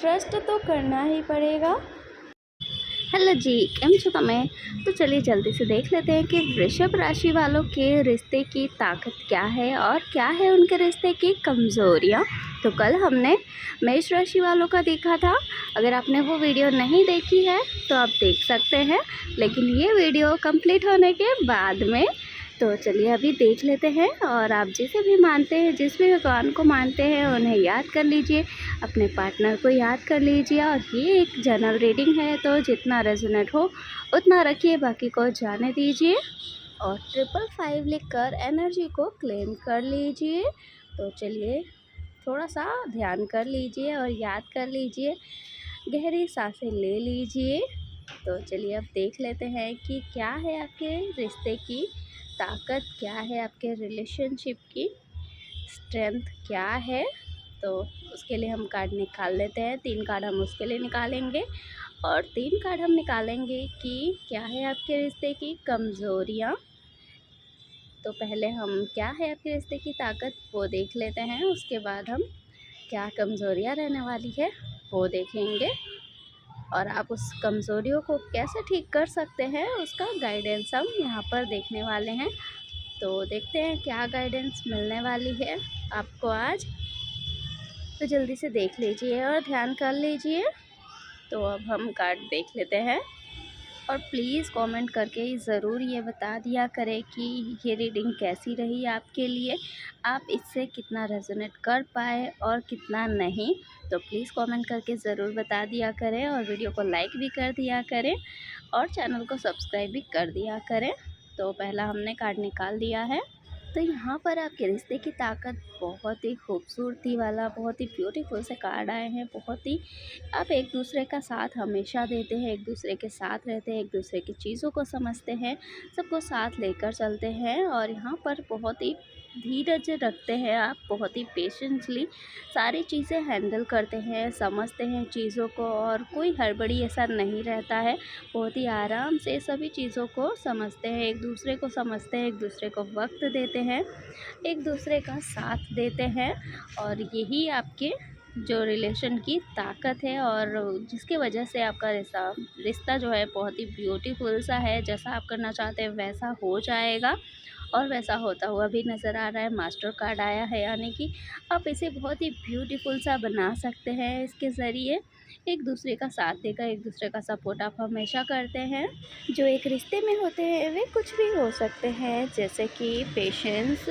Trust तो करना ही पड़ेगा। हेलो जी, केम छो तमे। तो चलिए जल्दी से देख लेते हैं कि वृषभ राशि वालों के रिश्ते की ताकत क्या है और क्या है उनके रिश्ते की कमज़ोरियाँ। तो कल हमने मेष राशि वालों का देखा था। अगर आपने वो वीडियो नहीं देखी है तो आप देख सकते हैं, लेकिन ये वीडियो कंप्लीट होने के बाद में। तो चलिए अभी देख लेते हैं। और आप जिसे भी मानते हैं, जिस भी भगवान को मानते हैं, उन्हें याद कर लीजिए, अपने पार्टनर को याद कर लीजिए। और ये एक जनरल रीडिंग है, तो जितना रेजोनेट हो उतना रखिए, बाकी को जाने दीजिए। और 555 लिखकर एनर्जी को क्लेम कर लीजिए। तो चलिए थोड़ा सा ध्यान कर लीजिए और याद कर लीजिए, गहरी सांसें ले लीजिए। तो चलिए अब देख लेते हैं कि क्या है आपके रिश्ते की ताकत, क्या है आपके रिलेशनशिप की स्ट्रेंथ क्या है। तो उसके लिए हम कार्ड निकाल लेते हैं। 3 कार्ड हम उसके लिए निकालेंगे और 3 कार्ड हम निकालेंगे कि क्या है आपके रिश्ते की कमज़ोरियाँ। तो पहले हम क्या है आपके रिश्ते की ताकत वो देख लेते हैं, उसके बाद हम क्या कमज़ोरियाँ रहने वाली है वो देखेंगे। और आप उस कमज़ोरियों को कैसे ठीक कर सकते हैं उसका गाइडेंस हम यहाँ पर देखने वाले हैं। तो देखते हैं क्या गाइडेंस मिलने वाली है आपको आज। तो जल्दी से देख लीजिए और ध्यान कर लीजिए। तो अब हम कार्ड देख लेते हैं और प्लीज़ कमेंट करके ज़रूर ये बता दिया करें कि ये रीडिंग कैसी रही आपके लिए, आप इससे कितना रेजोनेट कर पाए और कितना नहीं। तो प्लीज़ कमेंट करके ज़रूर बता दिया करें और वीडियो को लाइक भी कर दिया करें और चैनल को सब्सक्राइब भी कर दिया करें। तो पहला हमने कार्ड निकाल दिया है। तो यहाँ पर आपके रिश्ते की ताकत बहुत ही खूबसूरती वाला, बहुत ही ब्यूटीफुल से कार्ड आए हैं। बहुत ही आप एक दूसरे का साथ हमेशा देते हैं, एक दूसरे के साथ रहते हैं, एक दूसरे की चीज़ों को समझते हैं, सबको साथ लेकर चलते हैं। और यहाँ पर बहुत ही धीरज रखते हैं आप, बहुत ही पेशेंसली सारी चीज़ें हैंडल करते हैं, समझते हैं चीज़ों को, और कोई हड़बड़ी ऐसा नहीं रहता है। बहुत ही आराम से सभी चीज़ों को समझते हैं, एक दूसरे को समझते हैं, एक दूसरे को वक्त देते हैं, एक दूसरे का साथ देते हैं। और यही आपके जो रिलेशन की ताकत है और जिसकी वजह से आपका रिश्ता जो है बहुत ही ब्यूटीफुल सा है। जैसा आप करना चाहते हैं वैसा हो जाएगा और वैसा होता हुआ भी नज़र आ रहा है। मास्टर कार्ड आया है, यानी कि आप इसे बहुत ही ब्यूटीफुल सा बना सकते हैं। इसके ज़रिए एक दूसरे का साथ देकर एक दूसरे का सपोर्ट आप हमेशा करते हैं। जो एक रिश्ते में होते हैं वे कुछ भी हो सकते हैं, जैसे कि पेशेंस,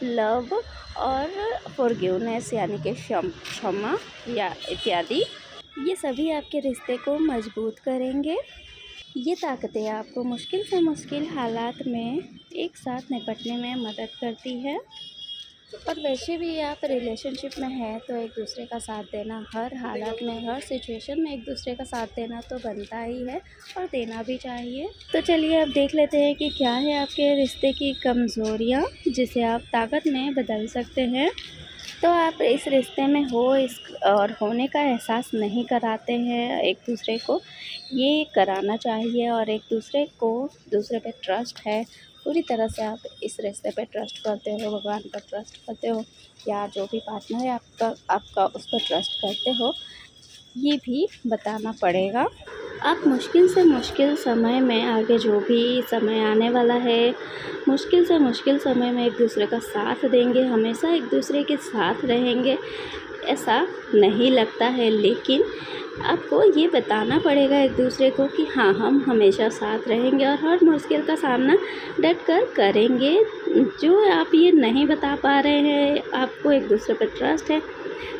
लव और फॉरगिवनेस, यानी कि क्षमा या इत्यादि। ये सभी आपके रिश्ते को मजबूत करेंगे। ये ताकतें आपको मुश्किल से मुश्किल हालात में एक साथ निपटने में मदद करती है। और वैसे भी आप रिलेशनशिप में हैं तो एक दूसरे का साथ देना, हर हालात में, हर सिचुएशन में एक दूसरे का साथ देना तो बनता ही है और देना भी चाहिए। तो चलिए अब देख लेते हैं कि क्या है आपके रिश्ते की कमज़ोरियाँ जिसे आप ताकत में बदल सकते हैं। तो आप इस रिश्ते में हो इस और होने का एहसास नहीं कराते हैं एक दूसरे को, ये कराना चाहिए। और एक दूसरे को, दूसरे पे ट्रस्ट है, पूरी तरह से आप इस रिश्ते पे ट्रस्ट करते हो, भगवान पर ट्रस्ट करते हो, या जो भी पार्टनर है आपका उस पर ट्रस्ट करते हो, ये भी बताना पड़ेगा। आप मुश्किल से मुश्किल समय में, आगे जो भी समय आने वाला है, मुश्किल से मुश्किल समय में एक दूसरे का साथ देंगे, हमेशा एक दूसरे के साथ रहेंगे ऐसा नहीं लगता है, लेकिन आपको ये बताना पड़ेगा एक दूसरे को कि हाँ, हम हमेशा साथ रहेंगे और हर मुश्किल का सामना डट कर करेंगे। जो आप ये नहीं बता पा रहे हैं, आपको एक दूसरे पर ट्रस्ट है,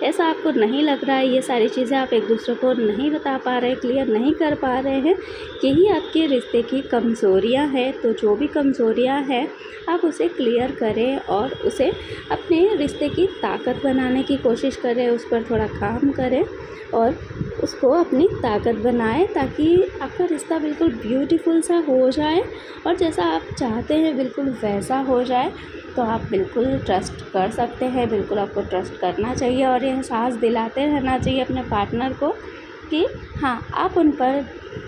ऐसा आपको नहीं लग रहा है, ये सारी चीज़ें आप एक दूसरे को नहीं बता पा रहे, क्लियर नहीं कर पा रहे हैं, यही आपके रिश्ते की कमज़ोरियाँ हैं। तो जो भी कमज़ोरियाँ हैं आप उसे क्लियर करें और उसे अपने रिश्ते की ताकत बनाने की कोशिश करें, उस पर थोड़ा काम करें और उसको अपनी ताकत बनाएं, ताकि आपका रिश्ता बिल्कुल ब्यूटीफुल सा हो जाए और जैसा आप चाहते हैं बिल्कुल वैसा हो जाए। तो आप बिल्कुल ट्रस्ट कर सकते हैं, बिल्कुल आपको ट्रस्ट करना चाहिए और ये एहसास दिलाते रहना चाहिए अपने पार्टनर को कि हाँ, आप उन पर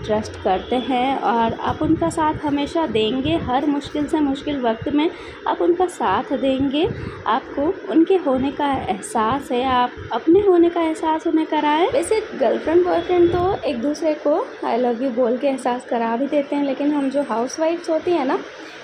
ट्रस्ट करते हैं और आप उनका साथ हमेशा देंगे, हर मुश्किल से मुश्किल वक्त में आप उनका साथ देंगे, आप को उनके होने का एहसास है, आप अपने होने का एहसास उन्हें कराएं। वैसे गर्लफ्रेंड बॉयफ्रेंड तो एक दूसरे को आई लव यू बोल के एहसास करा भी देते हैं, लेकिन हम जो हाउसवाइफ्स होती हैं ना,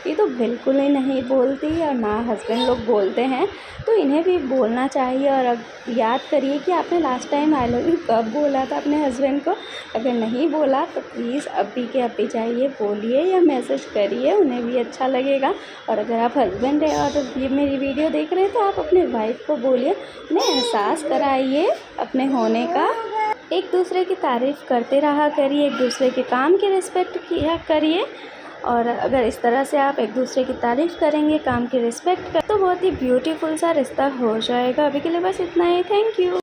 ये तो बिल्कुल ही नहीं बोलती और ना हस्बैंड लोग बोलते हैं। तो इन्हें भी बोलना चाहिए। और अब याद करिए कि आपने last time I love you कब बोला था अपने हस्बैंड को। अगर नहीं बोला तो प्लीज़ अभी के अभी जाइए, बोलिए या मैसेज करिए, उन्हें भी अच्छा लगेगा। और अगर आप हस्बैंड है और ये मेरी वीडियो देख रहे हैं तो आप अपने वाइफ को बोलिए, उन्हें एहसास कराइए अपने होने का। एक दूसरे की तारीफ़ करते रहा करिए, एक दूसरे के काम की रिस्पेक्ट किया करिए। और अगर इस तरह से आप एक दूसरे की तारीफ़ करेंगे, काम की रिस्पेक्ट कर, तो बहुत ही ब्यूटीफुल सा रिश्ता हो जाएगा। अभी के लिए बस इतना ही। Thank you.